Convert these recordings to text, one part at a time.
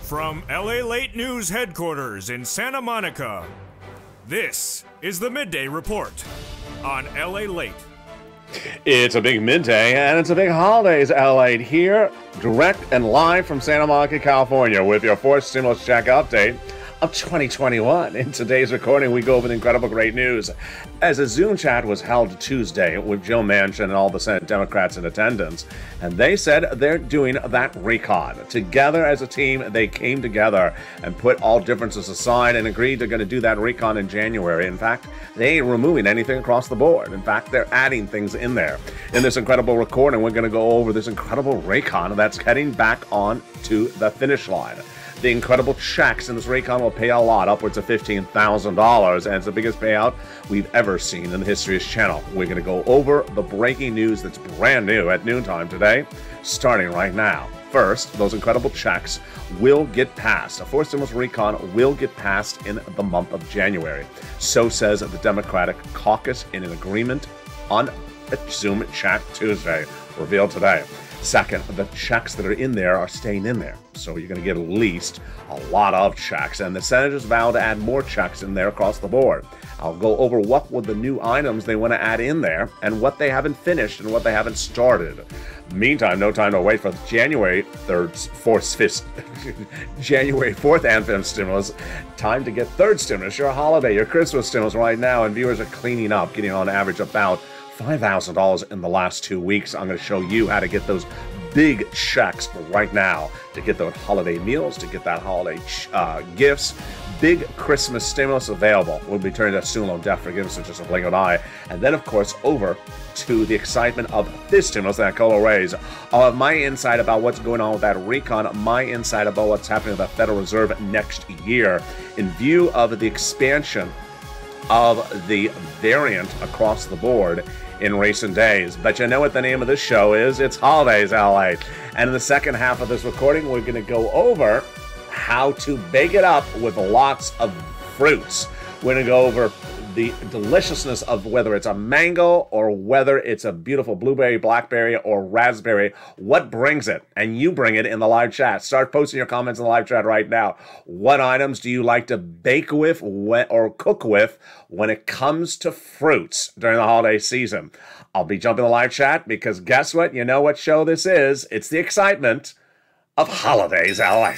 From LALATE News headquarters in Santa Monica, this is the Midday Report on LALATE. It's a big midday, and it's a big holidays, LA here, direct and live from Santa Monica, California, with your fourth stimulus check update of 2021. In today's recording, we go over the incredible great news as a Zoom chat was held Tuesday with Joe Manchin and all the Senate Democrats in attendance, and they said they're doing that recon. Together as a team, they came together and put all differences aside and agreed they're going to do that recon in January. In fact, they ain't removing anything across the board. In fact, they're adding things in there. In this incredible recording, we're going to go over this incredible recon that's heading back on to the finish line. The incredible checks in this recon will pay a lot, upwards of $15,000, and it's the biggest payout we've ever seen in the history of this channel. We're going to go over the breaking news that's brand new at noontime today, starting right now. First, those incredible checks will get passed. A fourth stimulus recon will get passed in the month of January. So says the Democratic caucus in an agreement on a Zoom chat Tuesday, revealed today. Second, the checks that are in there are staying in there. So you're going to get at least a lot of checks. And the senators vow to add more checks in there across the board. I'll go over what were the new items they want to add in there and what they haven't finished and what they haven't started. Meantime, no time to wait for January 4th and 5th stimulus. Time to get third stimulus, your holiday, your Christmas stimulus right now. And viewers are cleaning up, getting on average about $5,000 in the last 2 weeks. I'm going to show you how to get those big checks right now to get those holiday meals, to get that holiday gifts. Big Christmas stimulus available. We'll be turning to student loan debt forgiveness in just a blink of an eye. And then, of course, over to the excitement of this stimulus that Cola raise. I'll have my insight about what's going on with that recon, my insight about what's happening with the Federal Reserve next year in view of the expansion of the variant across the board in recent days. But you know what the name of this show is? It's Holidays LA. And in the second half of this recording, we're going to go over how to bake it up with lots of fruits. We're going to go over the deliciousness of whether it's a mango or whether it's a beautiful blueberry, blackberry, or raspberry. What brings it? And you bring it in the live chat. Start posting your comments in the live chat right now. What items do you like to bake with or cook with when it comes to fruits during the holiday season? I'll be jumping the live chat because guess what? You know what show this is. It's the excitement of Holidays LA.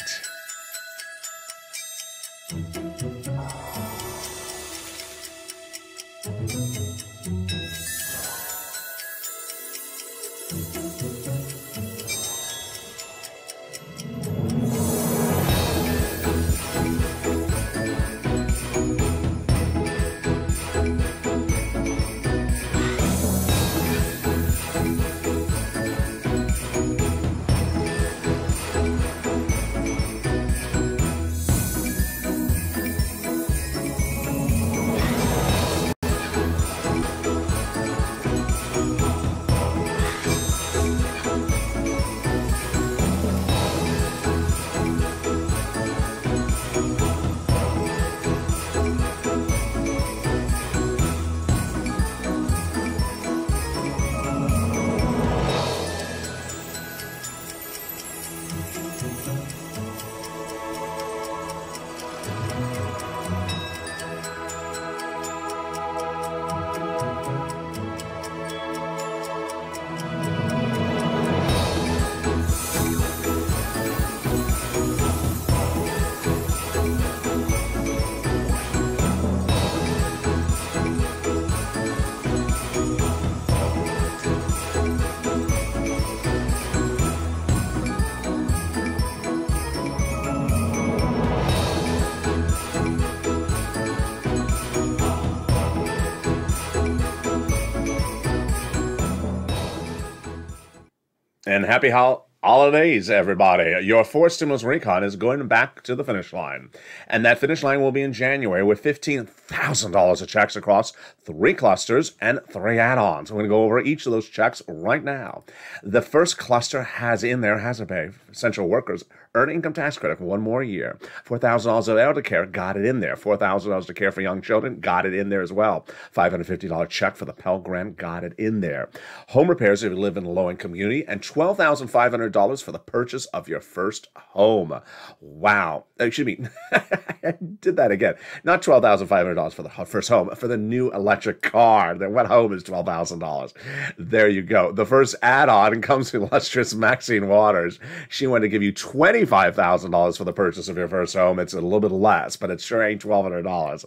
And happy holidays, everybody. Your fourth stimulus recon is going back to the finish line. And that finish line will be in January with $15,000 of checks across 3 clusters and 3 add-ons. We're going to go over each of those checks right now. The first cluster has in there hazard pay for essential workers, earned income tax credit for 1 more year. $4,000 of elder care, got it in there. $4,000 to care for young children, got it in there as well. $550 check for the Pell Grant, got it in there. Home repairs if you live in a low-income community, and $12,500 $12,500 for the purchase of your first home. Wow. Excuse me. I did that again. Not $12,500 for the first home, for the new electric car. That went home is $12,000. There you go. The first add-on comes from illustrious Maxine Waters. She wanted to give you $25,000 for the purchase of your first home. It's a little bit less, but it sure ain't $1,200.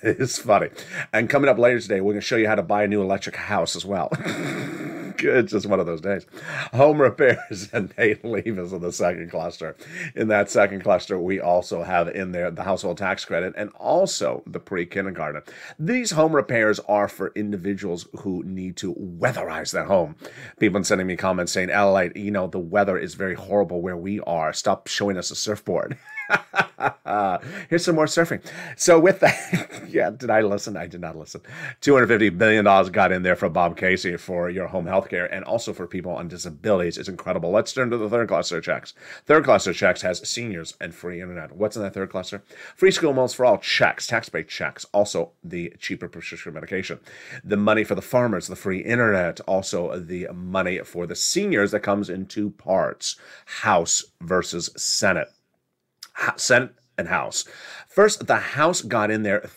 It's funny. And coming up later today, we're going to show you how to buy a new electric house as well. It's just one of those days. Home repairs and paid leave is in the second cluster. In that second cluster, we also have in there the household tax credit and also the pre-kindergarten. These home repairs are for individuals who need to weatherize their home. People have been sending me comments saying, LALATE, you know, the weather is very horrible where we are. Stop showing us a surfboard. Here's some more surfing. So with that, yeah, did I listen? I did not listen. $250 billion got in there for Bob Casey for your home health care and also for people on disabilities. It's incredible. Let's turn to the third cluster checks. Third cluster checks has seniors and free internet. What's in that third cluster? Free school meals for all checks, tax-paid checks, also the cheaper prescription medication. The money for the farmers, the free internet, also the money for the seniors that comes in two parts, House versus Senate. Senate and House. First, the House got in there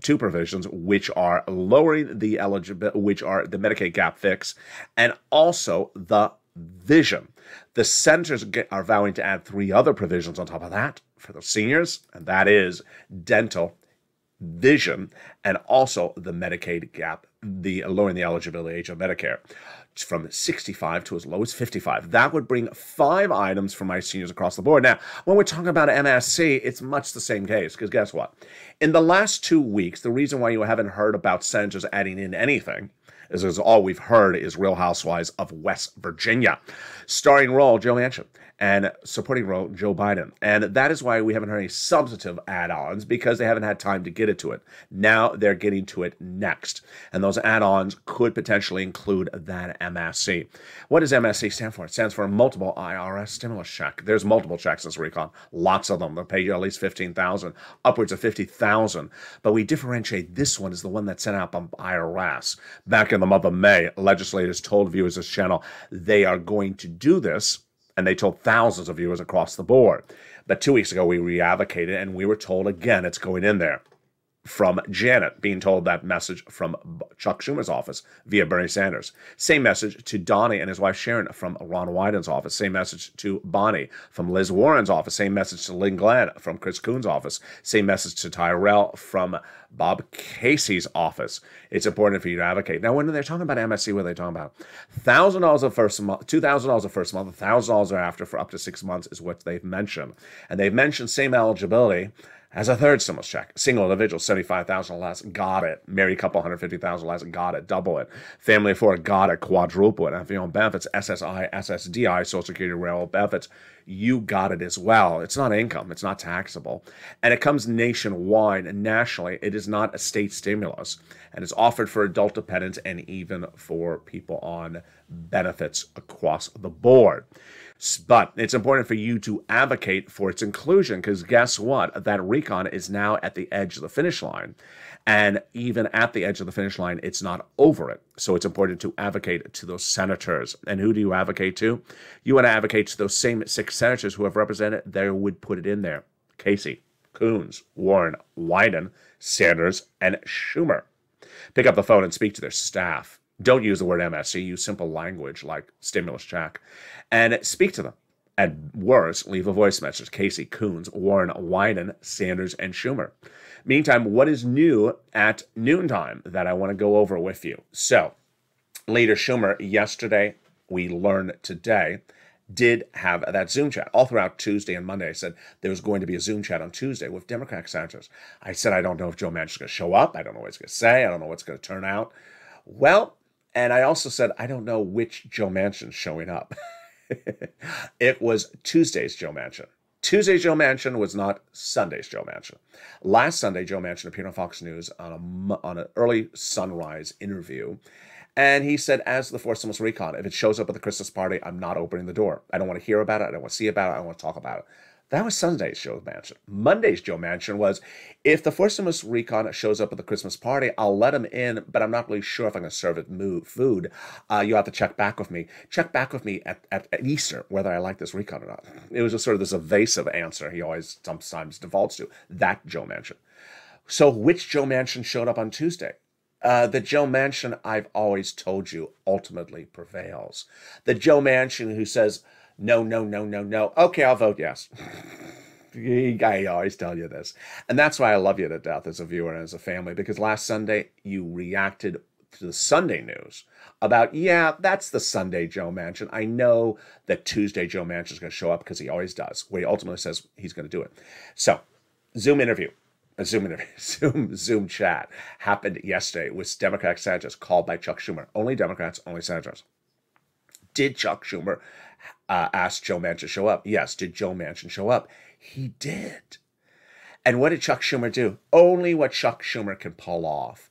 two provisions, which are lowering the eligibility, which are the Medicaid gap fix, and also the vision. The senators are vowing to add three other provisions on top of that for the seniors, and that is dental, vision, and also the Medicaid gap, the lowering the eligibility age of Medicare from 65 to as low as 55. That would bring 5 items for my seniors across the board. Now, when we're talking about MSC, it's much the same case, because guess what? In the last 2 weeks, the reason why you haven't heard about senators adding in anything is because all we've heard is Real Housewives of West Virginia. Starring role, Joe Manchin, and supporting role, Joe Biden. And that is why we haven't heard any substantive add-ons, because they haven't had time to get it to it. Now they're getting to it next. And those add-ons could potentially include that MSC. What does MSC stand for? It stands for Multiple IRS Stimulus Check. There's multiple checks this recon. Lots of them. They'll pay you at least $15,000, upwards of $50,000. But we differentiate this one as the one that's sent out by IRS. Back in the month of May, legislators told viewers of this channel they are going to do this, and they told thousands of viewers across the board. But 2 weeks ago, we re-advocated, and we were told again it's going in there. From Janet being told that message from Chuck Schumer's office via Bernie Sanders. Same message to Donnie and his wife Sharon from Ron Wyden's office. Same message to Bonnie from Liz Warren's office. Same message to Lynn Glenn from Chris Coon's office. Same message to Tyrell from Bob Casey's office. It's important for you to advocate. Now, when they're talking about MSC, what are they talking about? $1,000 the first month, $2,000 the first month, $1,000 thereafter for up to 6 months is what they've mentioned. And they've mentioned same eligibility as a third stimulus check. Single individual, $75,000 or less, got it. Married couple, $150,000 or less, got it. Double it. Family of 4, got it. Quadruple it. And if you own benefits, SSI, SSDI, Social Security, railroad benefits, you got it as well. It's not income. It's not taxable. And it comes nationwide and nationally. It is not a state stimulus. And it's offered for adult dependents and even for people on benefits across the board. But it's important for you to advocate for its inclusion, because guess what? That recon is now at the edge of the finish line. And even at the edge of the finish line, it's not over it. So it's important to advocate to those senators. And who do you advocate to? You want to advocate to those same 6 senators who have represented, they would put it in there. Casey, Coons, Warren, Wyden, Sanders, and Schumer. Pick up the phone and speak to their staff. Don't use the word MSC. Use simple language like stimulus check. And speak to them. At worst, leave a voice message. Casey, Coons, Warren, Wyden, Sanders, and Schumer. Meantime, what is new at noontime that I want to go over with you? So, Leader Schumer, yesterday, we learned today, did have that Zoom chat. All throughout Tuesday and Monday, I said there was going to be a Zoom chat on Tuesday with Democratic senators. I said, I don't know if Joe Manchin's going to show up. I don't know what he's going to say. I don't know what's going to turn out. Well, and I also said, I don't know which Joe Manchin's showing up. It was Tuesday's Joe Manchin. Tuesday's Joe Manchin was not Sunday's Joe Manchin. Last Sunday, Joe Manchin appeared on Fox News on an early sunrise interview. And he said, as the fourth stimulus recon, if it shows up at the Christmas party, I'm not opening the door. I don't want to hear about it. I don't want to see about it. I don't want to talk about it. That was Sunday's Joe Manchin. Monday's Joe Manchin was, if the Fourth Stimulus recon shows up at the Christmas party, I'll let him in, but I'm not really sure if I'm going to serve it food. You'll have to check back with me. Check back with me at Easter, whether I like this recon or not. It was just sort of this evasive answer he always sometimes defaults to. That Joe Manchin. So which Joe Manchin showed up on Tuesday? The Joe Manchin I've always told you ultimately prevails. The Joe Manchin who says, no, no, no, no, no. Okay, I'll vote yes. I always tell you this. And that's why I love you to death as a viewer and as a family, because last Sunday you reacted to the Sunday news about, yeah, that's the Sunday Joe Manchin. I know that Tuesday Joe Manchin is going to show up because he always does, where he ultimately says he's going to do it. So, Zoom chat happened yesterday with Democratic senators called by Chuck Schumer. Only Democrats, only senators. Did Chuck Schumer ask Joe Manchin to show up? Yes. Did Joe Manchin show up? He did. And what did Chuck Schumer do? Only what Chuck Schumer can pull off.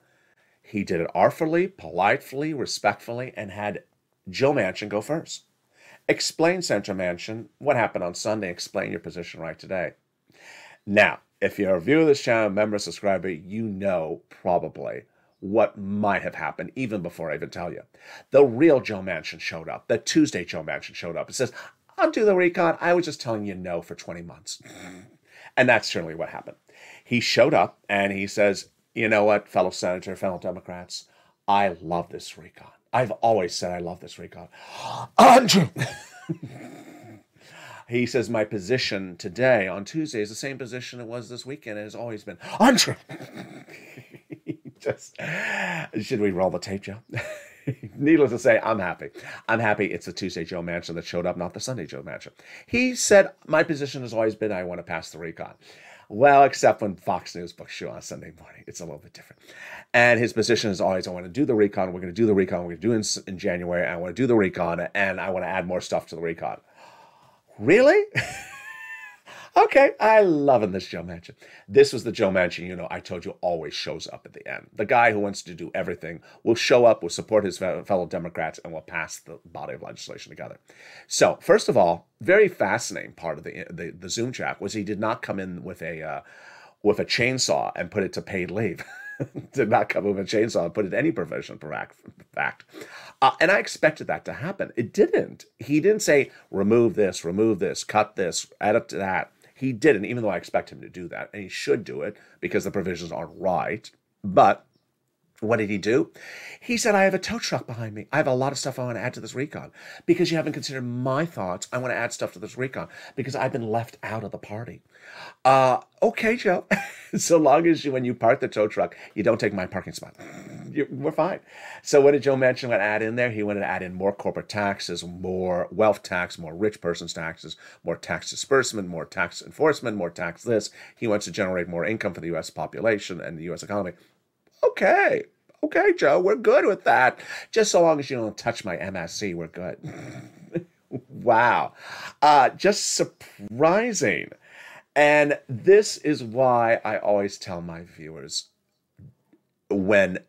He did it artfully, politely, respectfully, and had Joe Manchin go first. Explain, Senator Manchin, what happened on Sunday. Explain your position right today. Now, if you're a viewer of this channel, member, subscriber, you know probably what might have happened even before I even tell you. The real Joe Manchin showed up. The Tuesday Joe Manchin showed up. It says, I'll do the recon. I was just telling you no for 20 months. And that's certainly what happened. He showed up and he says, you know what, fellow senator, fellow Democrats, I love this recon. I've always said I love this recon. Andrew! He says, my position today on Tuesday is the same position it was this weekend. It has always been, Andrew! Should we roll the tape, Joe? Needless to say, I'm happy. I'm happy it's the Tuesday Joe Manchin that showed up, not the Sunday Joe Manchin. He said, my position has always been I want to pass the recon. Well, except when Fox News books show on Sunday morning. It's a little bit different. And his position is always, I want to do the recon. We're going to do the recon. We're going to do it in January. I want to do the recon, and I want to add more stuff to the recon. Really? Okay, I love this Joe Manchin. This was the Joe Manchin, you know, I told you always shows up at the end. The guy who wants to do everything will show up, will support his fellow Democrats, and will pass the body of legislation together. So, first of all, very fascinating part of the Zoom chat was he did not come in with a chainsaw and put it to paid leave. Did not come in with a chainsaw and put it any provision for fact. And I expected that to happen. It didn't. He didn't say, remove this, cut this, add up to that. He didn't, even though I expect him to do that. And he should do it because the provisions aren't right. But what did he do? He said, I have a tow truck behind me. I have a lot of stuff I want to add to this recon. Because you haven't considered my thoughts, I want to add stuff to this recon. Because I've been left out of the party. Okay, Joe. So long as when you park the tow truck, you don't take my parking spot. We're fine. So what did Joe Manchin want to add in there? He wanted to add in more corporate taxes, more wealth tax, more rich person's taxes, more tax disbursement, more tax enforcement, more tax this. He wants to generate more income for the U.S. population and the U.S. economy. Okay, Joe, we're good with that. Just so long as you don't touch my MSC, we're good. Wow. Just surprising. And this is why I always tell my viewers, when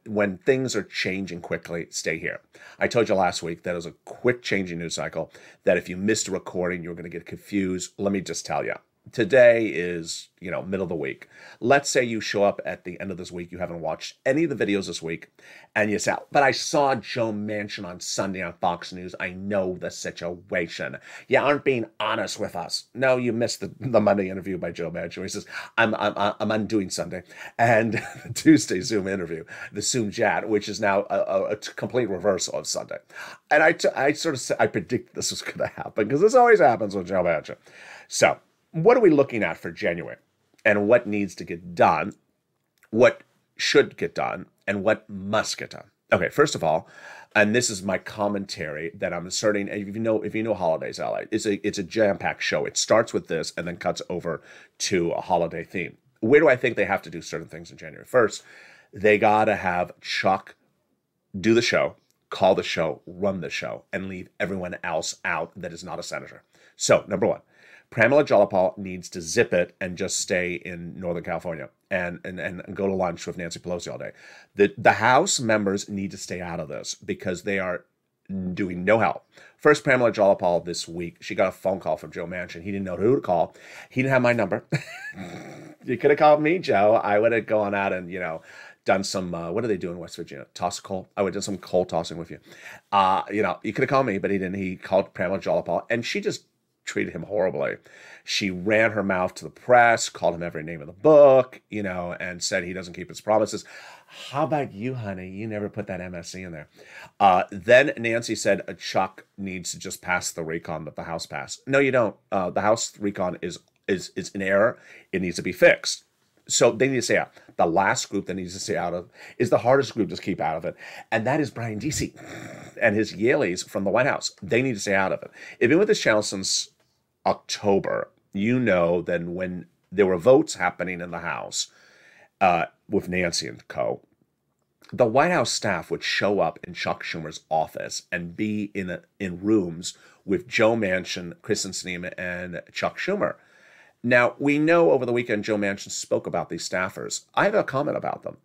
things are changing quickly, stay here. I told you last week that it was a quick changing news cycle, that if you missed a recording, you're going to get confused. Let me just tell you. Today is, middle of the week. Let's say you show up at the end of this week, you haven't watched any of the videos this week, and you say, but I saw Joe Manchin on Sunday on Fox News. I know the situation. You aren't being honest with us. No, you missed the Monday interview by Joe Manchin. He says, I'm undoing Sunday. And Tuesday Zoom interview, the Zoom chat, which is now a complete reversal of Sunday. And I predict this was going to happen, because this always happens with Joe Manchin. So, what are we looking at for January, and what needs to get done, what should get done, and what must get done? Okay, first of all, and this is my commentary that I'm inserting. If you know holidays, LA, it's a jam-packed show. It starts with this and then cuts over to a holiday theme. Where do I think they have to do certain things in January? First, they gotta have Chuck do the show, call the show, run the show, and leave everyone else out that is not a senator. So, number one, Pramila Jayapal needs to zip it and just stay in Northern California and go to lunch with Nancy Pelosi all day. The House members need to stay out of this, because they are doing no help. First, Pamela Jolapal this week, she got a phone call from Joe Manchin. He didn't know who to call. He didn't have my number. You could have called me, Joe. I would have gone out and, done some, what do they do in West Virginia? Toss coal? I would have done some coal tossing with you. You could have called me, but he didn't. He called Pamela Jolapal, and she just treated him horribly. She ran her mouth to the press, called him every name in the book, and said he doesn't keep his promises. How about you, honey? You never put that MSC in there. Then Nancy said Chuck needs to just pass the recon that the House passed. No, you don't. The House recon is in error. It needs to be fixed. So they need to stay out. The last group that needs to stay out of is the hardest group to keep out of it. And that is Brian Deasy and his Yaleys from the White House. They need to stay out of it. If you've been with this channel since October, then when there were votes happening in the House with Nancy and co., the White House staff would show up in Chuck Schumer's office and be in rooms with Joe Manchin, Kristen Sinema, and Chuck Schumer. Now, we know over the weekend Joe Manchin spoke about these staffers. I have a comment about them.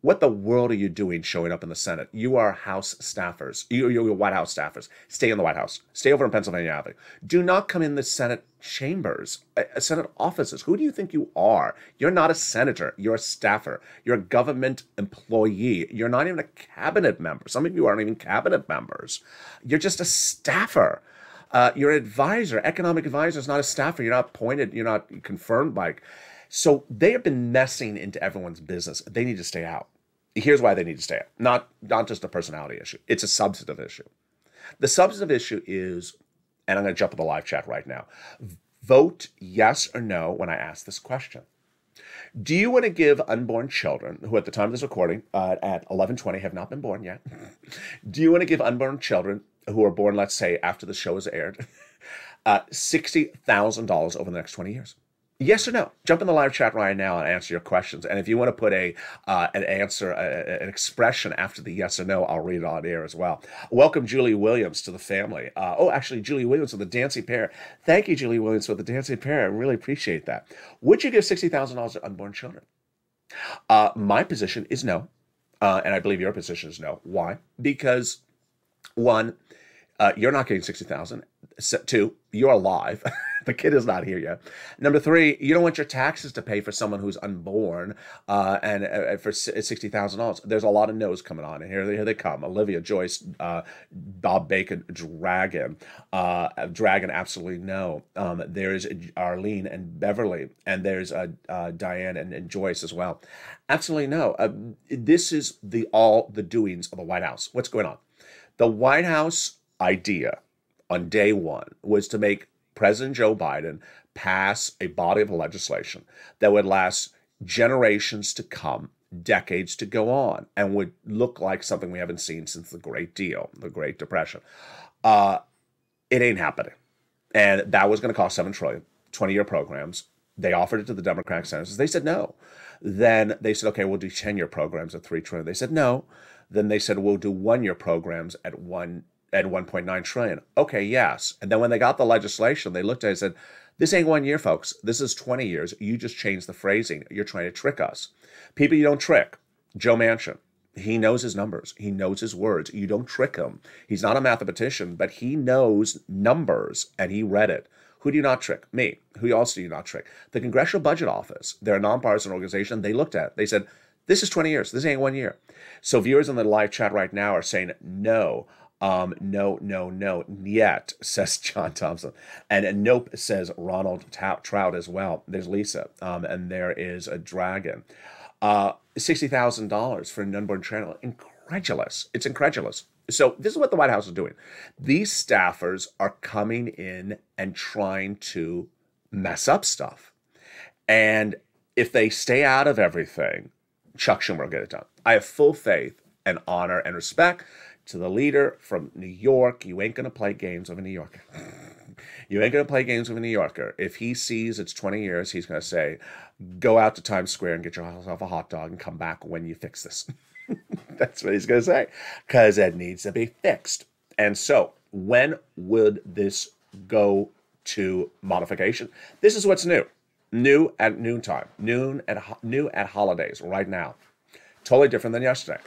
What the world are you doing showing up in the Senate? You are House staffers. You're White House staffers. Stay in the White House. Stay over in Pennsylvania Avenue. Do not come in the Senate chambers, Senate offices. Who do you think you are? You're not a senator. You're a staffer. You're a government employee. You're not even a cabinet member. Some of you aren't even cabinet members. You're just a staffer. You're an advisor. Economic advisor is not a staffer. You're not appointed. You're not confirmed by. So they have been messing into everyone's business. They need to stay out. Here's why they need to stay out. Not just a personality issue. It's a substantive issue. The substantive issue is, and I'm going to jump in the live chat right now, vote yes or no when I ask this question. Do you want to give unborn children, who at the time of this recording at 11:20 have not been born yet, do you want to give unborn children who are born, let's say, after the show is aired, $60,000 over the next 20 years? Yes or no? Jump in the live chat right now and answer your questions. And if you want to put an answer, an expression after the yes or no, I'll read it on air as well. Welcome, Julie Williams, to the family. Actually, Julie Williams with the dancing pair. Thank you, Julie Williams, with the dancing pair. I really appreciate that. Would you give $60,000 to unborn children? My position is no. And I believe your position is no. Why? Because, one, you're not getting $60,000. Two, you're alive. The kid is not here yet. Number three, you don't want your taxes to pay for someone who's unborn and for $60,000. There's a lot of no's coming on, and here they come. Olivia, Joyce, Bob Bacon, Dragon, absolutely no. There's Arlene and Beverly, and there's Diane and Joyce as well. Absolutely no. This is all the doings of the White House. What's going on? The White House idea on day one was to make President Joe Biden pass a body of legislation that would last generations to come, decades to go on, and would look like something we haven't seen since the Great Depression. It ain't happening. And that was going to cost $7 trillion, 20-year programs. They offered it to the Democratic senators. They said no. Then they said, okay, we'll do 10-year programs at $3 trillion. They said no. Then they said, we'll do 1-year programs at $1.9 trillion. Okay, yes. And then when they got the legislation, they looked at it and said, this ain't 1 year, folks. This is 20 years. You just changed the phrasing. You're trying to trick us. People you don't trick. Joe Manchin. He knows his numbers. He knows his words. You don't trick him. He's not a mathematician, but he knows numbers, and he read it. Who do you not trick? Me. Who else do you not trick? The Congressional Budget Office. They're a nonpartisan organization. They looked at it. They said, this is 20 years. This ain't 1 year. So viewers in the live chat right now are saying no. No, yet, says John Thompson. And nope, says Ronald Trout as well. There's Lisa, and there is a Dragon. $60,000 for an unborn child. Incredulous. It's incredulous. So this is what the White House is doing. These staffers are coming in and trying to mess up stuff. And if they stay out of everything, Chuck Schumer will get it done. I have full faith and honor and respect to the leader from New York. You ain't going to play games with a New Yorker. You ain't going to play games with a New Yorker. If he sees it's 20 years, he's going to say, go out to Times Square and get yourself a hot dog and come back when you fix this. That's what he's going to say, because it needs to be fixed. And so when would this go to modification? This is what's new. New at noontime. New at holidays right now. Totally different than yesterday.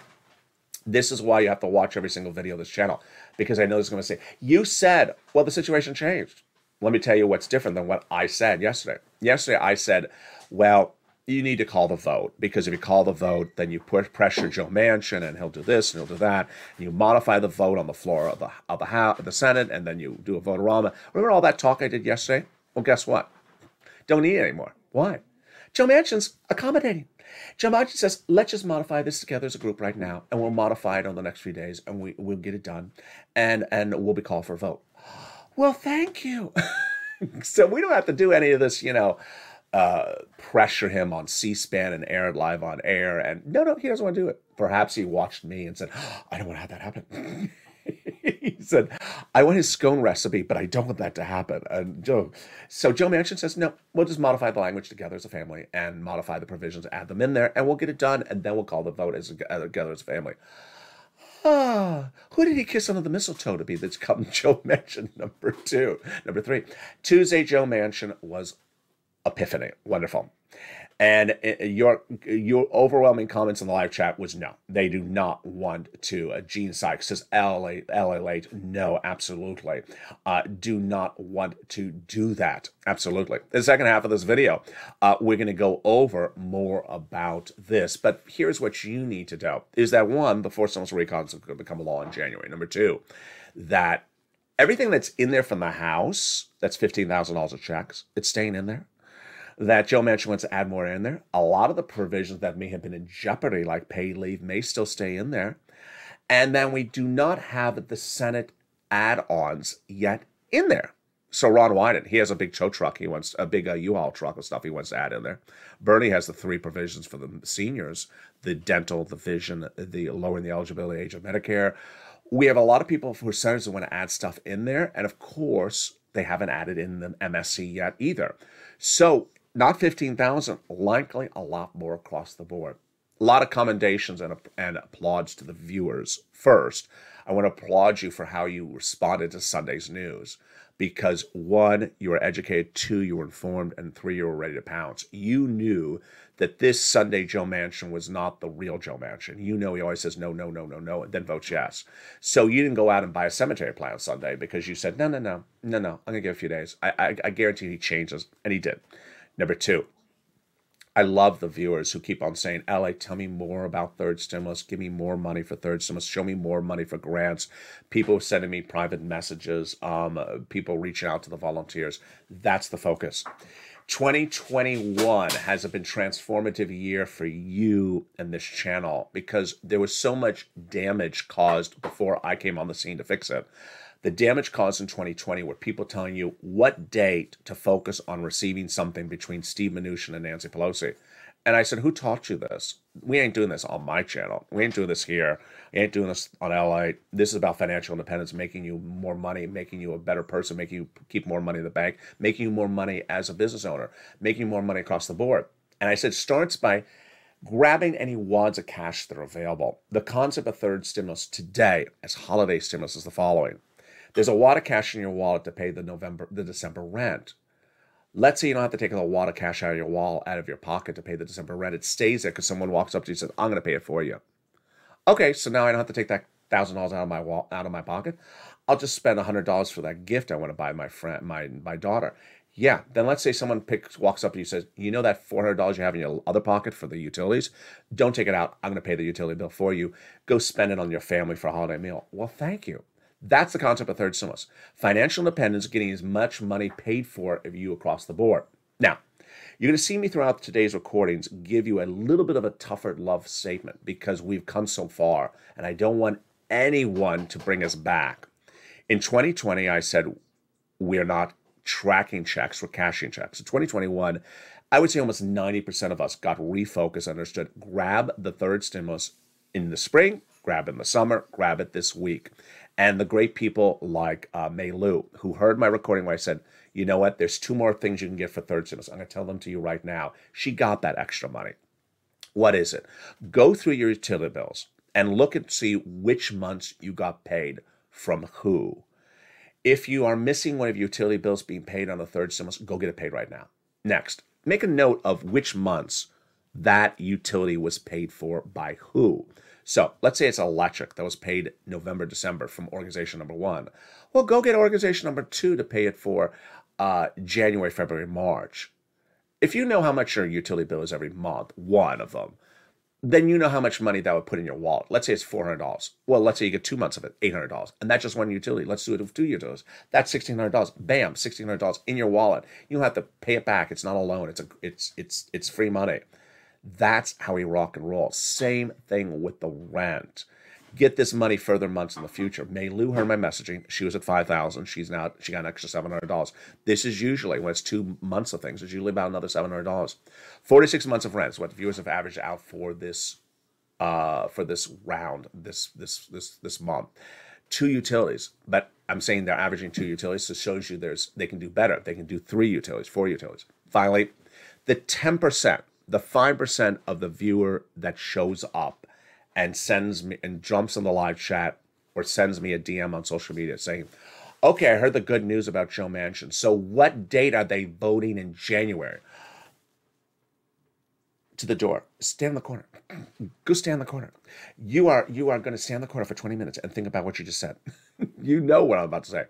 This is why you have to watch every single video of this channel, because I know it's going to say, you said, well, the situation changed. Let me tell you what's different than what I said yesterday. Yesterday, I said, well, you need to call the vote, because if you call the vote, then you put pressure Joe Manchin, and he'll do this and he'll do that, and you modify the vote on the floor of the House, the Senate, and then you do a vote-a-rama. Remember all that talk I did yesterday? Well, guess what? Don't need it anymore. Why? Joe Manchin's accommodating. Joe Manchin says, let's just modify this together as a group right now, and we'll modify it on the next few days, and we'll get it done, and we'll be called for a vote. Well, thank you. So we don't have to do any of this, pressure him on C-SPAN and air it live on air. And no, he doesn't want to do it. Perhaps he watched me and said, I don't want to have that happen. He said, I want his scone recipe, but I don't want that to happen. And so Joe Manchin says, no, we'll just modify the language together as a family and modify the provisions, add them in there, and we'll get it done, and then we'll call the vote together as a family. Who did he kiss under the mistletoe to be? That's come Joe Manchin, number 2. Number 3, Tuesday, Joe Manchin was Epiphany. Wonderful. And your overwhelming comments in the live chat was no. They do not want to. Gene Sykes says, LALATE. No, absolutely. Do not want to do that. Absolutely. The second half of this video, we're going to go over more about this. But here's what you need to know. Is that, 1, the forced stimulus recon is going to become a law in January. Number 2, that everything that's in there from the House, that's $15,000 of checks, it's staying in there. That Joe Manchin wants to add more in there. A lot of the provisions that may have been in jeopardy, like paid leave, may still stay in there. And then we do not have the Senate add-ons yet in there. So Ron Wyden, he has a big tow truck. He wants a big U-Haul truck of stuff he wants to add in there. Bernie has the 3 provisions for the seniors, the dental, the vision, the lowering the eligibility age of Medicare. We have a lot of people who are senators who want to add stuff in there. And of course, they haven't added in the MSC yet either. So not 15,000, likely a lot more across the board. A lot of commendations and applauds to the viewers. First, I want to applaud you for how you responded to Sunday's news. Because 1, you were educated, 2, you were informed, and 3, you were ready to pounce. You knew that this Sunday Joe Manchin was not the real Joe Manchin. You know he always says no, and then votes yes. So you didn't go out and buy a cemetery plan on Sunday because you said, no, I'm going to give a few days. I guarantee he changes, and he did. Number 2, I love the viewers who keep on saying, LA, tell me more about third stimulus. Give me more money for third stimulus. Show me more money for grants. People sending me private messages. People reaching out to the volunteers. That's the focus. 2021 has been a transformative year for you and this channel because there was so much damage caused before I came on the scene to fix it. The damage caused in 2020 were people telling you what date to focus on receiving something between Steve Mnuchin and Nancy Pelosi. And I said, who taught you this? We ain't doing this on my channel. We ain't doing this here. We ain't doing this on LA. This is about financial independence, making you more money, making you a better person, making you keep more money in the bank, making you more money as a business owner, making you more money across the board. And I said, starts by grabbing any wads of cash that are available. The concept of third stimulus today as holiday stimulus is the following. There's a wad of cash in your wallet to pay the December rent. Let's say you don't have to take a wad of cash out of your wallet, out of your pocket to pay the December rent. It stays there because someone walks up to you and says, I'm going to pay it for you. Okay, so now I don't have to take that $1,000 out of my pocket. I'll just spend $100 for that gift I want to buy my daughter. Yeah, then let's say someone walks up to you and says, you know that $400 you have in your other pocket for the utilities? Don't take it out. I'm going to pay the utility bill for you. Go spend it on your family for a holiday meal. Well, thank you. That's the concept of third stimulus. Financial independence, getting as much money paid for of you across the board. Now, you're going to see me throughout today's recordings give you a little bit of a tougher love statement because we've come so far, and I don't want anyone to bring us back. In 2020, I said we're not tracking checks, we're cashing checks. In 2021, I would say almost 90% of us got refocused, understood, grab the third stimulus in the spring, grab it in the summer, grab it this week. And the great people like Mei Lu, who heard my recording where I said, you know what, there's 2 more things you can get for third stimulus. I'm going to tell them to you right now. She got that extra money. What is it? Go through your utility bills and look and see which months you got paid from who. If you are missing one of your utility bills being paid on the third stimulus, go get it paid right now. Next, make a note of which months that utility was paid for by who. So let's say it's electric that was paid November, December from organization number 1. Well, go get organization number 2 to pay it for January, February, March. If you know how much your utility bill is every month, one of them, then you know how much money that would put in your wallet. Let's say it's $400. Well, let's say you get 2 months of it, $800. And that's just one utility. Let's do it with 2 utilities. That's $1,600. Bam, $1,600 in your wallet. You don't have to pay it back. It's not a loan. It's free money. That's how we rock and roll. Same thing with the rent. Get this money further months in the future. May Lou heard my messaging. She was at $5,000. She got an extra $700. This is usually, when it's 2 months of things, it's usually about another $700. 46 months of rent is what the viewers have averaged out for this round, this month. 2 utilities, but I'm saying they're averaging 2 utilities, so it shows you they can do better. They can do 3 utilities, 4 utilities. Finally, the 10%, the 5% of the viewer that shows up and sends me and jumps in the live chat or sends me a DM on social media saying, okay, I heard the good news about Joe Manchin. So what date are they voting in January? To the door. Stand in the corner. Go stand in the corner. You are going to stand in the corner for 20 minutes and think about what you just said. You know what I'm about to say.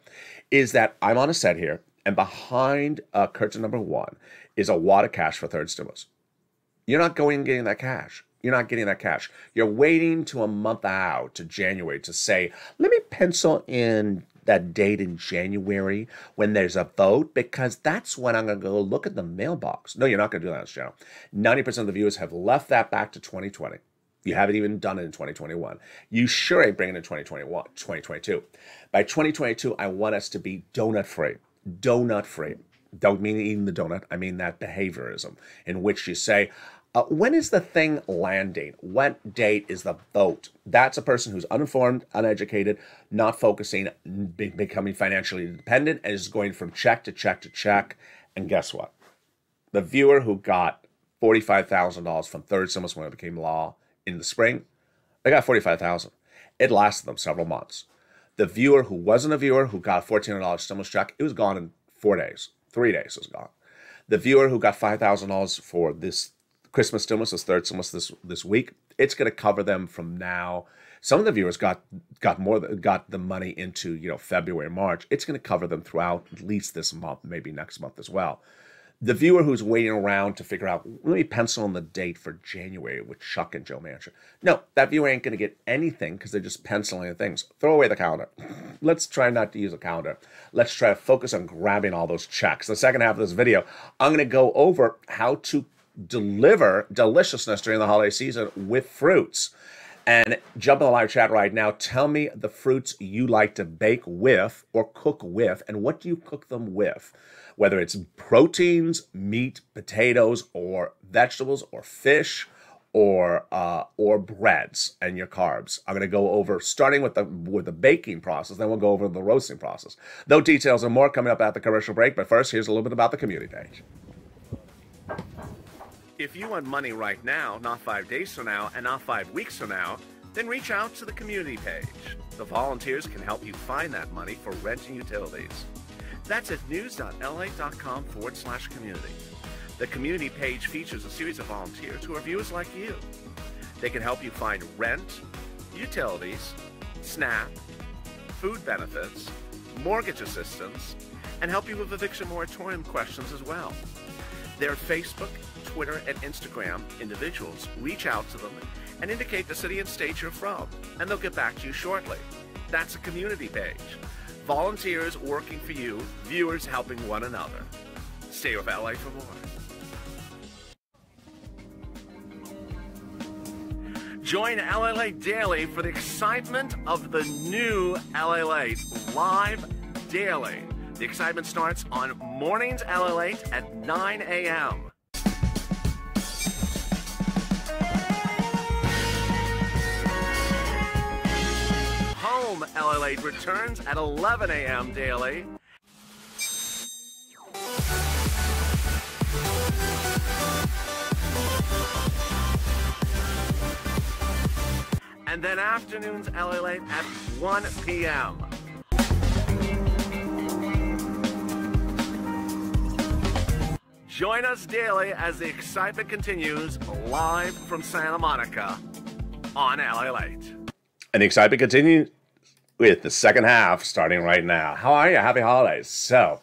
Is that I'm on a set here, and behind curtain number 1 is a wad of cash for third stimulus. You're not going and getting that cash. You're not getting that cash. You're waiting to a month out to January to say, let me pencil in that date in January when there's a vote, because that's when I'm going to go look at the mailbox. No, you're not going to do that on this channel. 90% of the viewers have left that back to 2020. You haven't even done it in 2021. You sure ain't bringing it in 2021, 2022. By 2022, I want us to be donut-free. Donut-free. Don't mean eating the donut. I mean that behaviorism in which you say, when is the thing landing? What date is the vote? That's a person who's uninformed, uneducated, not focusing, becoming financially independent, and is going from check to check to check. And guess what? The viewer who got $45,000 from third stimulus when it became law in the spring, they got $45,000. It lasted them several months. The viewer who wasn't a viewer who got a $1,400 stimulus check, it was gone in 4 days. 3 days it was gone. The viewer who got $5,000 for this Christmas stimulus, this third stimulus this week, it's going to cover them from now. Some of the viewers got the money into February, March. It's going to cover them throughout at least this month, maybe next month as well. The viewer who's waiting around to figure out, let me pencil in the date for January with Chuck and Joe Manchin. No, that viewer ain't going to get anything because they're just penciling things. Throw away the calendar. Let's try not to use a calendar. Let's try to focus on grabbing all those checks. The second half of this video, I'm going to go over how to deliver deliciousness during the holiday season with fruits. And jump in the live chat right now. Tell me the fruits you like to bake with or cook with, and what do you cook them with? Whether it's proteins, meat, potatoes, or vegetables, or fish, or breads and your carbs. I'm going to go over starting with the baking process, then we'll go over the roasting process. Those details and more coming up at the commercial break. But first, here's a little bit about the community page. If you want money right now, not 5 days from now, and not 5 weeks from now, then reach out to the community page. The volunteers can help you find that money for rent and utilities. That's at news.la.com/community. The community page features a series of volunteers who are viewers like you. They can help you find rent, utilities, SNAP, food benefits, mortgage assistance, and help you with eviction moratorium questions as well. Their Facebook, Twitter, and Instagram individuals reach out to them and indicate the city and state you're from, and they'll get back to you shortly. That's a community page. Volunteers working for you, viewers helping one another. Stay with LA for more. Join LALATE Daily for the excitement of the new LALATE live daily. The excitement starts on mornings LALATE at 9 a.m. Home LALATE returns at 11 a.m. daily. And then afternoons LALATE at 1 p.m. Join us daily as the excitement continues live from Santa Monica. on LALATE. And the excitement continues with the second half starting right now. How are you? Happy holidays. So,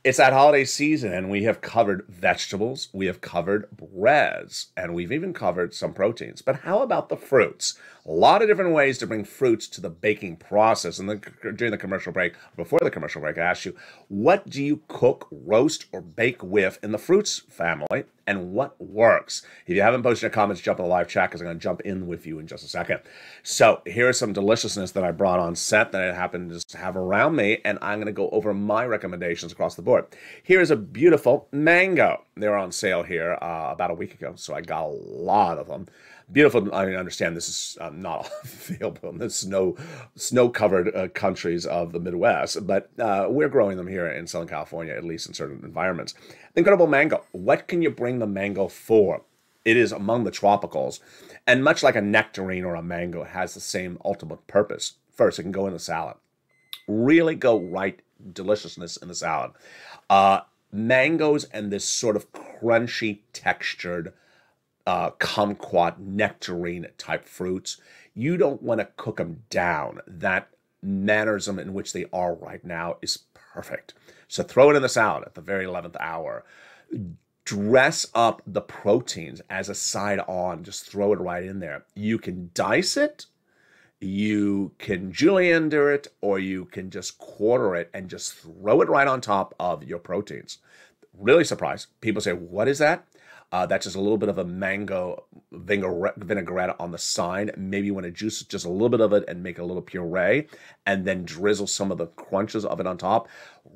it's that holiday season, and we have covered vegetables, we have covered breads, and we've even covered some proteins. But how about the fruits? A lot of different ways to bring fruits to the baking process. And during the commercial break, before the commercial break, I asked you, what do you cook, roast, or bake with in the fruits family, and what works? If you haven't posted your comments, jump in the live chat, because I'm going to jump in with you in just a second. So here's some deliciousness that I brought on set that I happen to just have around me, and I'm going to go over my recommendations across the board. Here's a beautiful mango. They were on sale here about a week ago, so I got a lot of them. Beautiful. I understand this is not available in the snow-covered countries of the Midwest, but we're growing them here in Southern California, at least in certain environments. Incredible mango. What can you bring the mango for? It is among the tropicals, and much like a nectarine or a mango, it has the same ultimate purpose. First, it can go in a salad. Really go right deliciousness in the salad. Mangoes and this sort of crunchy textured kumquat, nectarine type fruits, you don't want to cook them down. That mannerism in which they are right now is perfect. So throw it in the salad at the very 11th hour. Dress up the proteins as a side on. Just throw it right in there. You can dice it, you can julienne do it, or you can just quarter it and just throw it right on top of your proteins. Really surprised. People say, what is that? That's just a little bit of a mango vinaigrette on the side. Maybe you want to juice just a little bit of it and make a little puree, and then drizzle some of the crunches of it on top.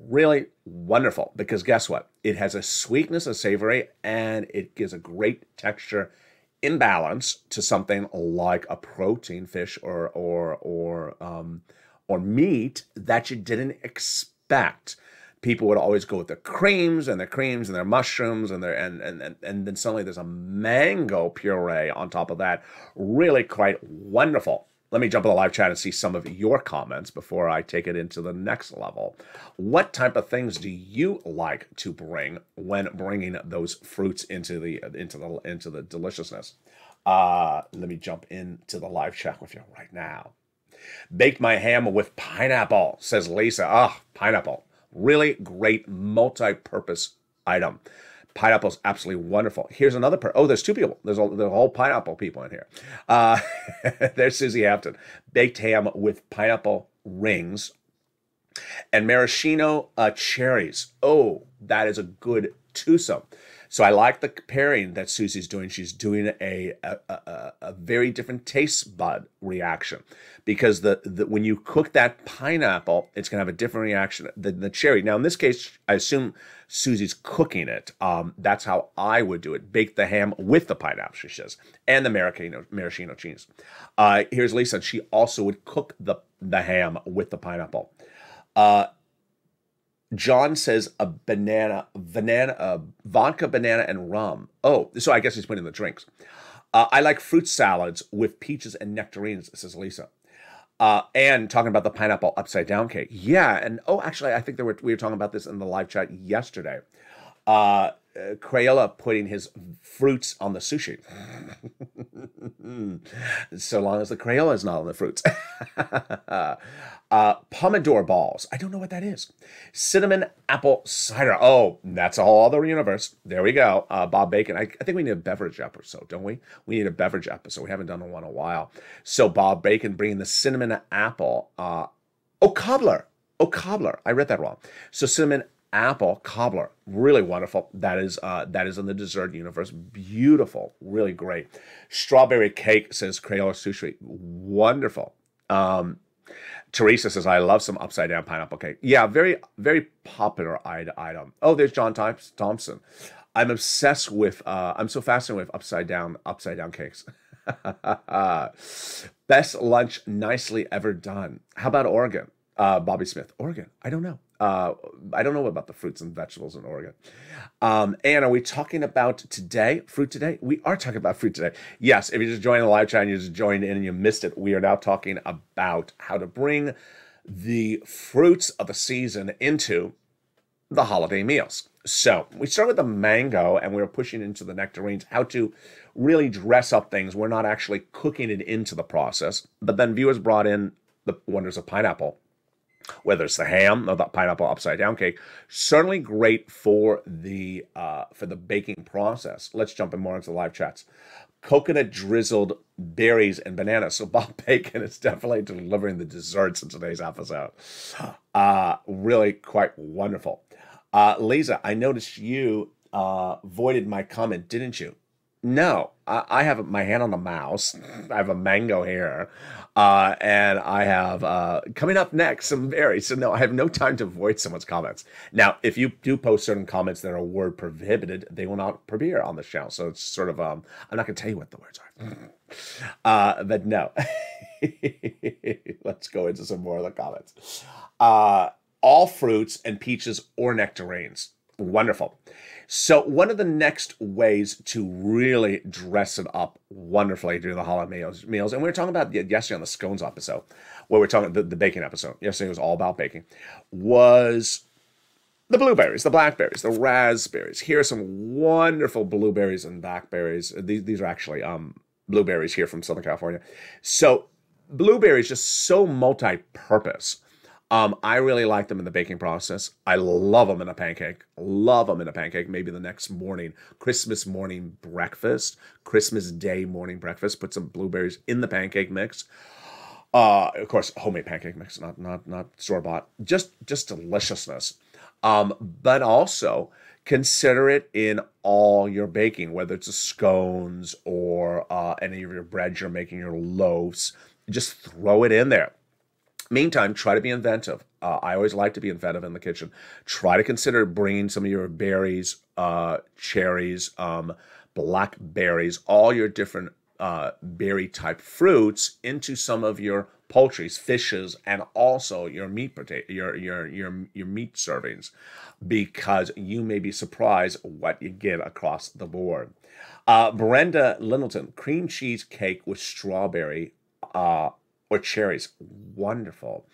Really wonderful, because guess what? It has a sweetness, a savory, and it gives a great texture imbalance to something like a protein, fish or meat that you didn't expect. People would always go with their creams and their mushrooms and then suddenly there's a mango puree on top of that. Really quite wonderful. Let me jump in the live chat and see some of your comments before I take it into the next level. What type of things do you like to bring when bringing those fruits into the deliciousness? Let me jump into the live chat with you right now. Baked my ham with pineapple, says Lisa. Pineapple. Really great multi-purpose item. Pineapple's absolutely wonderful. Here's another there's two people. There's a whole pineapple people in here. There's Susie Hampton. Baked ham with pineapple rings and maraschino cherries. Oh, that is a good twosome. So I like the pairing that Susie's doing. She's doing a very different taste bud reaction, because when you cook that pineapple, it's going to have a different reaction than the cherry. Now, in this case, I assume Susie's cooking it. That's how I would do it. Bake the ham with the pineapple, she says, and the maraschino cheese. Here's Lisa. She also would cook the ham with the pineapple. John says vodka, banana, and rum. Oh, so I guess he's putting in the drinks. I like fruit salads with peaches and nectarines, says Lisa. And talking about the pineapple upside down cake. Yeah, and actually, I think we were talking about this in the live chat yesterday. Crayola putting his fruits on the sushi. So long as the Crayola is not on the fruits. Pomodoro balls. I don't know what that is. Cinnamon apple cider. Oh, that's a whole other universe. There we go. Bob Bacon. I think we need a beverage episode, don't we? We need a beverage episode. We haven't done one in a while. So Bob Bacon bringing the cinnamon apple. Cobbler. I read that wrong. So cinnamon apple cobbler, really wonderful. That is in the dessert universe. Beautiful, really great. Strawberry cake, says Crayola Sushi. Wonderful. Teresa says, I love some upside down pineapple cake. Yeah, very, very popular item. Oh, there's John Thompson. I'm obsessed with, I'm so fascinated with upside down cakes. Best lunch nicely ever done. How about Oregon? Bobby Smith, Oregon. I don't know. I don't know about the fruits and vegetables in Oregon. And are we talking about fruit today? We are talking about fruit today. Yes, if you just joined the live chat and you just joined in and you missed it, we are now talking about how to bring the fruits of the season into the holiday meals. So we start with the mango, and we're pushing into the nectarines, how to really dress up things. We're not actually cooking it into the process. But then viewers brought in the wonders of pineapple, whether it's the ham or the pineapple upside down cake. Certainly great for the baking process. Let's jump in more into the live chats. Coconut drizzled berries and bananas. So Bob Bacon is definitely delivering the desserts in today's episode. Really quite wonderful. Lisa, I noticed you voided my comment, didn't you? No, I have my hand on the mouse. I have a mango here. And I have, coming up next, some berries. So no, I have no time to void someone's comments. Now, if you do post certain comments that are word prohibited, they will not appear on the channel. So it's sort of, I'm not going to tell you what the words are. But no. Let's go into some more of the comments. All fruits and peaches or nectarines. Wonderful. So one of the next ways to really dress it up wonderfully during the holiday meals, and we were talking about yesterday on the scones episode, where we're talking the baking episode. Yesterday was all about baking. Was the blueberries, the blackberries, the raspberries. Here are some wonderful blueberries and blackberries. These are actually blueberries here from Southern California. So blueberries just so multi-purpose. I really like them in the baking process. I love them in a pancake. Love them in a pancake. Maybe the next morning, Christmas morning breakfast, Christmas Day morning breakfast. Put some blueberries in the pancake mix. Of course, homemade pancake mix, not store bought. Just deliciousness. But also consider it in all your baking, whether it's a scones or any of your breads you're making, your loaves. Just throw it in there. Meantime, try to be inventive. I always like to be inventive in the kitchen. Try to consider bringing some of your berries, cherries, blackberries, all your different berry-type fruits into some of your poultries, fishes, and also your meat your meat servings, because you may be surprised what you get across the board. Brenda Littleton, cream cheese cake with strawberry. Or cherries. Wonderful.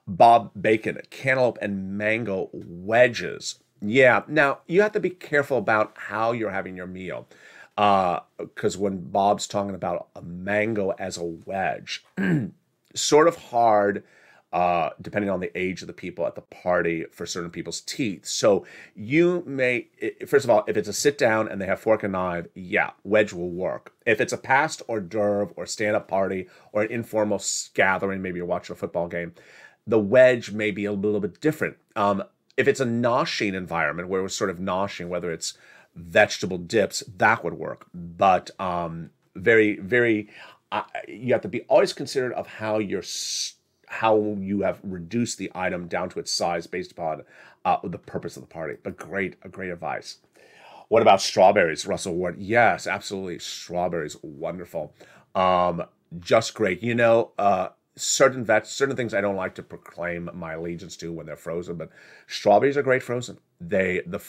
Bob Bacon, cantaloupe and mango wedges. Yeah, now you have to be careful about how you're having your meal. Because when Bob's talking about a mango as a wedge, sort of hard, depending on the age of the people at the party for certain people's teeth. So you may, first of all, if it's a sit down and they have fork and knife, yeah, wedge will work. If it's a past hors d'oeuvre or stand-up party or an informal gathering, maybe you're watching a football game, the wedge may be a little bit different. If it's a noshing environment where we're sort of noshing, whether it's vegetable dips, that would work. But very, very, you have to be always considerate of how you have reduced the item down to its size based upon the purpose of the party. But great advice. What about strawberries, Russell Ward? Yes, absolutely. Strawberries, wonderful. Just great. You know, certain things I don't like to proclaim my allegiance to when they're frozen, but strawberries are great frozen. The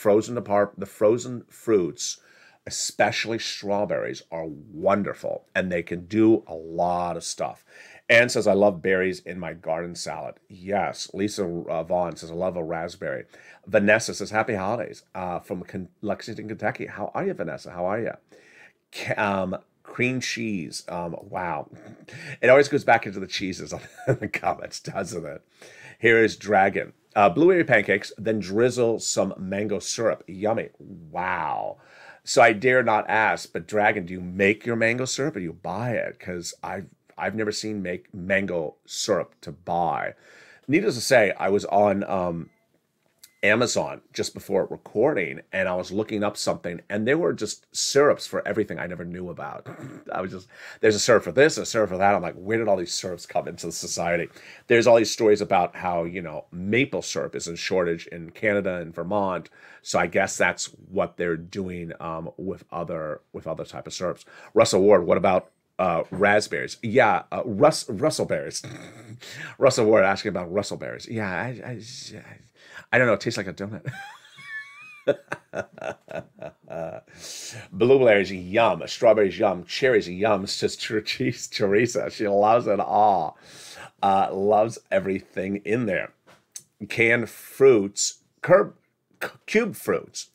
frozen fruits, especially strawberries, are wonderful, and they can do a lot of stuff. Anne says, I love berries in my garden salad. Yes. Lisa Vaughn says, I love a raspberry. Vanessa says, happy holidays from Lexington, Kentucky. How are you, Vanessa? How are you? Cream cheese. Wow. It always goes back into the cheeses on the comments, doesn't it? Here is Dragon. Blueberry pancakes, then drizzle some mango syrup. Yummy. Wow. So I dare not ask, but Dragon, do you make your mango syrup or do you buy it? Because I've never seen make mango syrup to buy. Needless to say, I was on Amazon just before recording, and I was looking up something, and there were just syrups for everything I never knew about. There's a syrup for this, a syrup for that. I'm like, where did all these syrups come into society? There's all these stories about how, maple syrup is in shortage in Canada and Vermont. So I guess that's what they're doing with other type of syrups. Russell Ward, what about raspberries? Yeah, Russell berries. Russell Ward asking about Russell berries. Yeah, I don't know. It tastes like a donut. Blueberries, yum. Strawberries, yum. Cherries, yum. Says Teresa. She loves it all. Loves everything in there. Canned fruits, cube fruits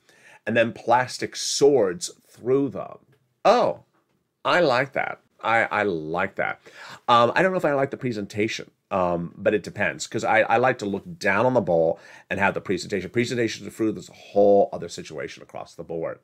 and then plastic swords through them. Oh, I like that. I like that. I don't know if I like the presentation, but it depends, because I like to look down on the bowl and have the presentation. Presentation of fruit is a whole other situation across the board.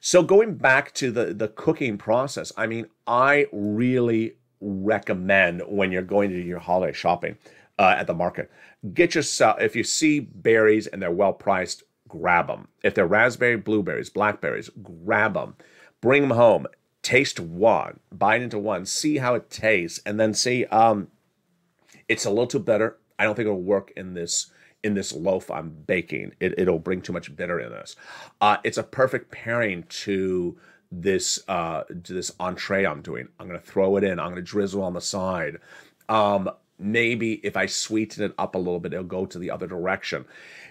So going back to the cooking process, I mean, I really recommend when you're going to do your holiday shopping at the market, get yourself, if you see berries and they're well priced, grab them. If they're raspberry, blueberries, blackberries, grab them, bring them home, taste one, bite into one, see how it tastes, and then see, it's a little too bitter. I don't think it'll work in this loaf I'm baking. It'll bring too much bitter in this. It's a perfect pairing to this entree I'm doing. I'm going to throw it in. I'm going to drizzle on the side. Maybe if I sweeten it up a little bit, it'll go to the other direction.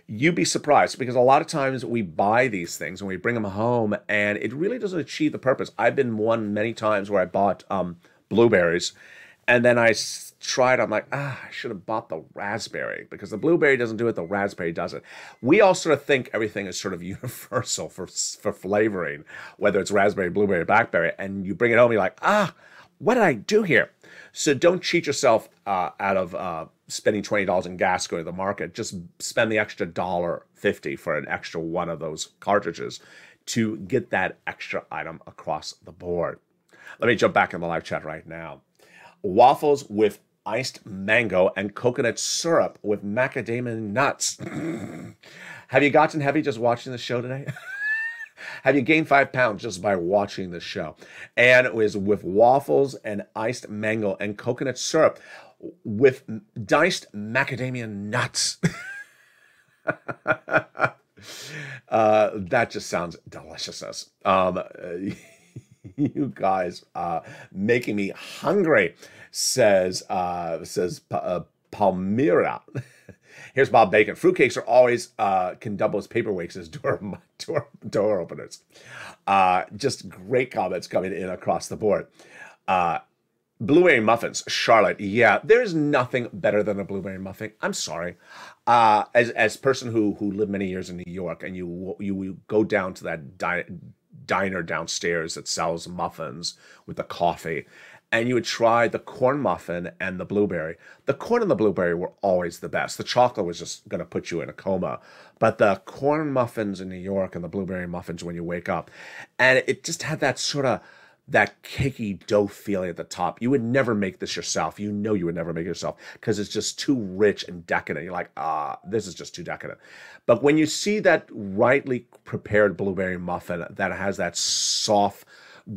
You'd be surprised, because a lot of times we buy these things and we bring them home and it really doesn't achieve the purpose. I've been one many times where I bought blueberries and then I tried, I'm like, I should have bought the raspberry, because the blueberry doesn't do it, the raspberry does it. We all sort of think everything is sort of universal for flavoring, whether it's raspberry, blueberry, blackberry, and you bring it home, you're like, what did I do here? So don't cheat yourself out of spending $20 in gas going to the market. Just spend the extra $1.50 for an extra one of those cartridges to get that extra item across the board. Let me jump back in the live chat right now. Waffles with iced mango and coconut syrup with macadamia nuts. Have you gotten heavy just watching the show today? Have you gained 5 pounds just by watching the show? And it was with waffles and iced mango and coconut syrup with diced macadamia nuts. That just sounds deliciousness. You guys making me hungry, says Palmyra. Here's Bob Bacon. Fruitcakes are always can double as paperweights as door openers. Just great comments coming in across the board. Blueberry muffins, Charlotte. Yeah, there's nothing better than a blueberry muffin. I'm sorry. As a person who lived many years in New York, and you go down to that diner downstairs that sells muffins with the coffee, and you would try the corn muffin and the blueberry. The corn and the blueberry were always the best. The chocolate was just going to put you in a coma. But the corn muffins in New York and the blueberry muffins when you wake up, and it just had that sort of that cakey dough feeling at the top. You would never make this yourself. You know you would never make it yourself because it's just too rich and decadent. You're like, this is just too decadent. But when you see that rightly prepared blueberry muffin that has that soft,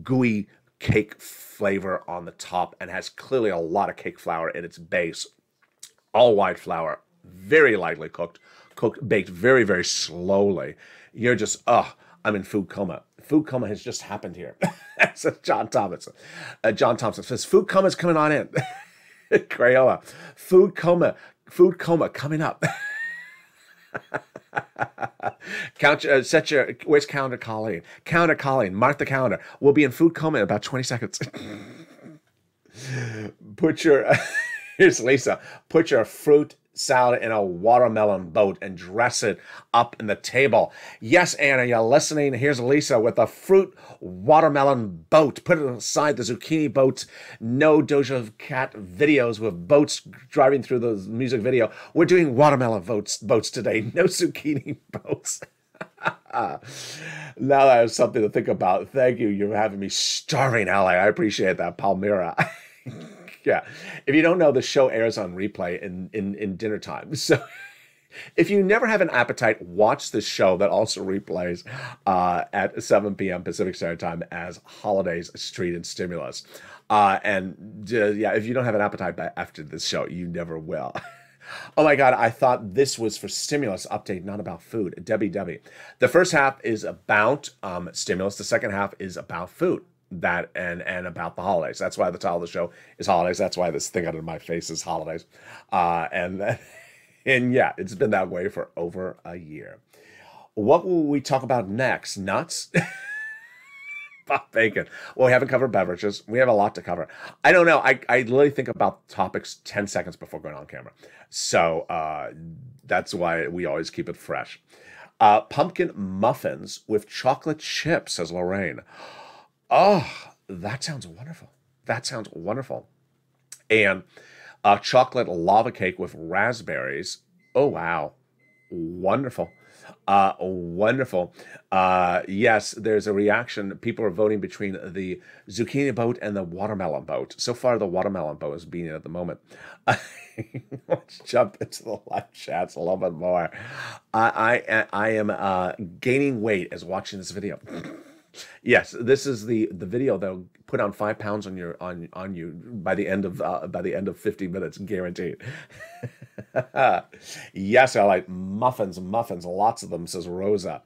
gooey cake flavor on the top and has clearly a lot of cake flour in its base, all white flour, very lightly cooked, baked very, very slowly, you're just, I'm in food coma. Food coma has just happened here. Says John Thompson. John Thompson says, food coma is coming on in. Crayola. Food coma coming up. Where's Calendar Colleen? Calendar Colleen, mark the calendar. We'll be in food coma in about 20 seconds. Here's Lisa. Put your fruit salad in a watermelon boat and dress it up in the table. Yes, Anna, you're listening. Here's Lisa with a fruit watermelon boat. Put it aside the zucchini boats. No Doja Cat videos with boats driving through the music video. We're doing watermelon boats today. No zucchini boats. Now I have something to think about. Thank you. You're having me starving, LA. I appreciate that, Palmyra. Yeah. If you don't know, the show airs on replay in dinner time. So if you never have an appetite, watch this show that also replays at 7 p.m. Pacific Standard Time as Holidays, Street, and Stimulus. If you don't have an appetite after this show, you never will. Oh my God, I thought this was for stimulus update, not about food. Debbie. The first half is about stimulus. The second half is about food. That and about the holidays. That's why the title of the show is holidays. That's why this thing under my face is holidays. And yeah, it's been that way for over a year. What will we talk about next? Nuts? Bob Bacon. Well, we haven't covered beverages. We have a lot to cover. I don't know. I literally think about topics 10 seconds before going on camera. So that's why we always keep it fresh. Pumpkin muffins with chocolate chips, says Lorraine. Oh, that sounds wonderful. That sounds wonderful. And chocolate lava cake with raspberries. Oh, wow. Wonderful. Wonderful. Yes, there's a reaction. People are voting between the zucchini boat and the watermelon boat. So far, the watermelon boat is beating at the moment. Let's jump into the live chats a little bit more. I am gaining weight as watching this video. Yes, this is the video that'll put on 5 pounds on you by the end of 50 minutes, guaranteed. Yes, I like muffins, lots of them, says Rosa.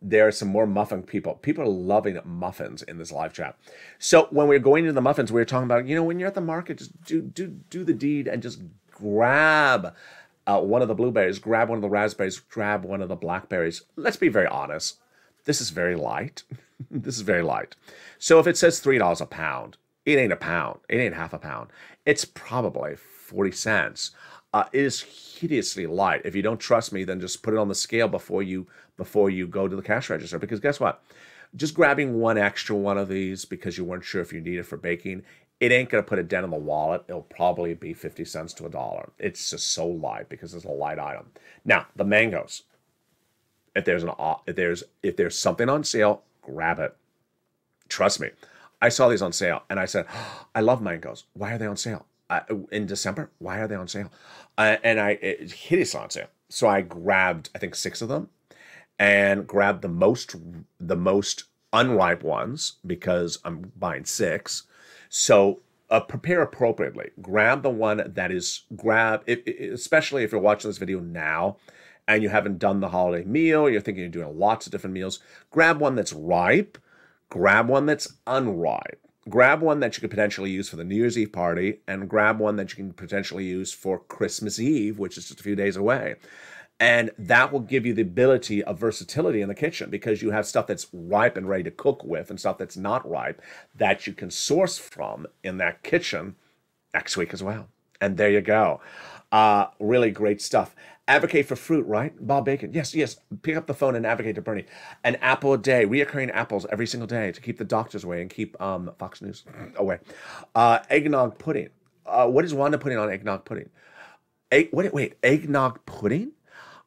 There are some more muffin people. People are loving muffins in this live chat. So when we're going into the muffins, we were talking about, when you're at the market, just do the deed and just grab one of the blueberries, grab one of the raspberries, grab one of the blackberries. Let's be very honest. This is very light. This is very light. So if it says $3 a pound, it ain't a pound. It ain't half a pound. It's probably 40 cents. It is hideously light. If you don't trust me, then just put it on the scale before you go to the cash register. Because guess what? Just grabbing one extra one of these because you weren't sure if you need it for baking, it ain't going to put a dent in the wallet. It'll probably be 50 cents to $1. It's just so light because it's a light item. Now, the mangoes. If there's something on sale, grab it. Trust me. I saw these on sale and I said, oh, I love mangoes. Why are they on sale? In December? Why are they on sale? It's hideously on sale. So I grabbed, I think, 6 of them and grabbed the most unripe ones because I'm buying 6. So prepare appropriately. Grab the one that is, especially if you're watching this video now, and you haven't done the holiday meal, you're thinking you're doing lots of different meals, grab one that's ripe, grab one that's unripe, grab one that you could potentially use for the New Year's Eve party, and grab one that you can potentially use for Christmas Eve, which is just a few days away. And that will give you the ability of versatility in the kitchen because you have stuff that's ripe and ready to cook with and stuff that's not ripe that you can source from in that kitchen next week as well. And there you go. Really great stuff. Advocate for fruit, right? Bob Bacon. Yes. Pick up the phone and advocate to Bernie. An apple a day, reoccurring apples every single day to keep the doctors away and keep Fox News away. Eggnog pudding. What is Wanda putting on eggnog pudding? Wait, eggnog pudding?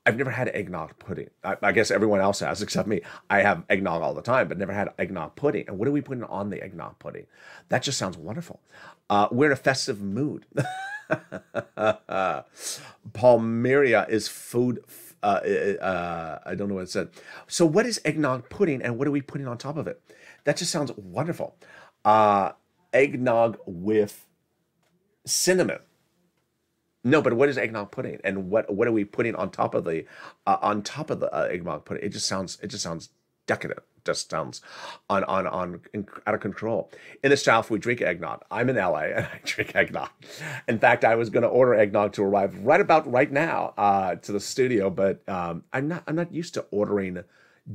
I've never had eggnog pudding. I guess everyone else has except me. I have eggnog all the time, but never had eggnog pudding. And what are we putting on the eggnog pudding? That just sounds wonderful. We're in a festive mood. Palmyra is food. I don't know what it said. So what is eggnog pudding and what are we putting on top of it? That just sounds wonderful. Eggnog with cinnamon. No, but what is eggnog pudding and what are we putting on top of the eggnog pudding? It just sounds decadent. Just sounds out of control. In the South, we drink eggnog. I'm in LA and I drink eggnog. In fact, I was going to order eggnog to arrive right now to the studio, but I'm not used to ordering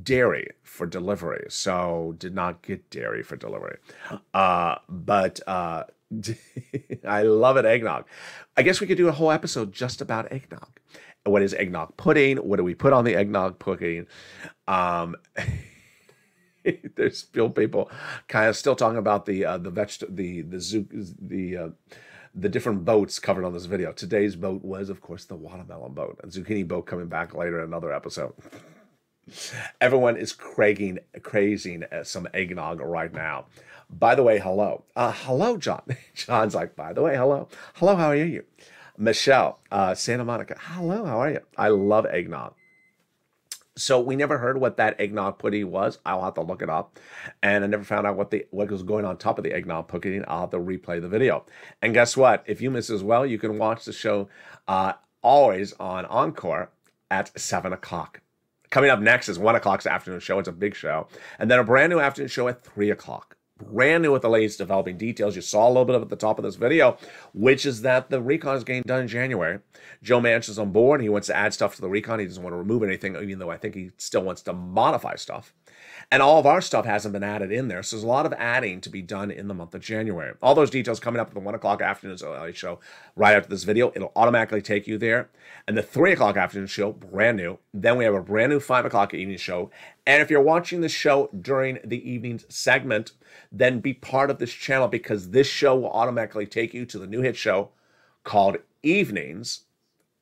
dairy for delivery, so did not get dairy for delivery. But I love it, eggnog. I guess we could do a whole episode just about eggnog. What is eggnog pudding? What do we put on the eggnog pudding? There's still people kind of still talking about the different boats covered on this video. Today's boat was, of course, the watermelon boat. A zucchini boat coming back later in another episode. Everyone is craving some eggnog right now. By the way, hello. Hello, John. John's like, by the way, hello. Hello, how are you? Michelle, Santa Monica. Hello, how are you? I love eggnog. So we never heard what that eggnog pudding was. I'll have to look it up. And I never found out what was going on top of the eggnog pudding. I'll have to replay the video. And guess what? If you miss as well, you can watch the show always on Encore at 7 o'clock. Coming up next is 1 o'clock's afternoon show. It's a big show. And then a brand new afternoon show at 3 o'clock. brand new with the latest developing details. You saw a little bit of it at the top of this video, which is that the recon is getting done in January. Joe Manchin's on board. He wants to add stuff to the recon. He doesn't want to remove anything, even though I think he still wants to modify stuff. And all of our stuff hasn't been added in there, so there's a lot of adding to be done in the month of January. All those details coming up at the 1 o'clock afternoon show right after this video. It'll automatically take you there. And the 3 o'clock afternoon show, brand new. Then we have a brand new 5 o'clock evening show. And if you're watching the show during the evening segment, then be part of this channel, because this show will automatically take you to the new hit show called Evenings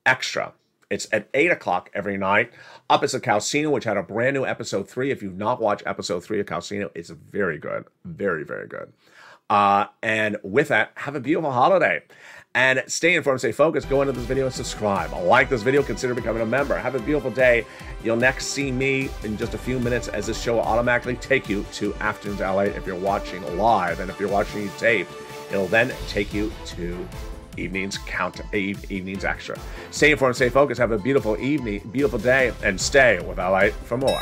Extra. It's at 8 o'clock every night. Up is a Calcino, which had a brand new episode 3. If you've not watched episode 3 of Calcino, it's very good. Very, very good. And with that, have a beautiful holiday. And stay informed, stay focused. Go into this video and subscribe. Like this video, consider becoming a member. Have a beautiful day. You'll next see me in just a few minutes, as this show will automatically take you to Afternoons LALATE if you're watching live. And if you're watching taped, it'll then take you to Evenings Evenings Extra. Stay informed, stay focused. Have a beautiful evening, beautiful day, and stay with LALATE for more.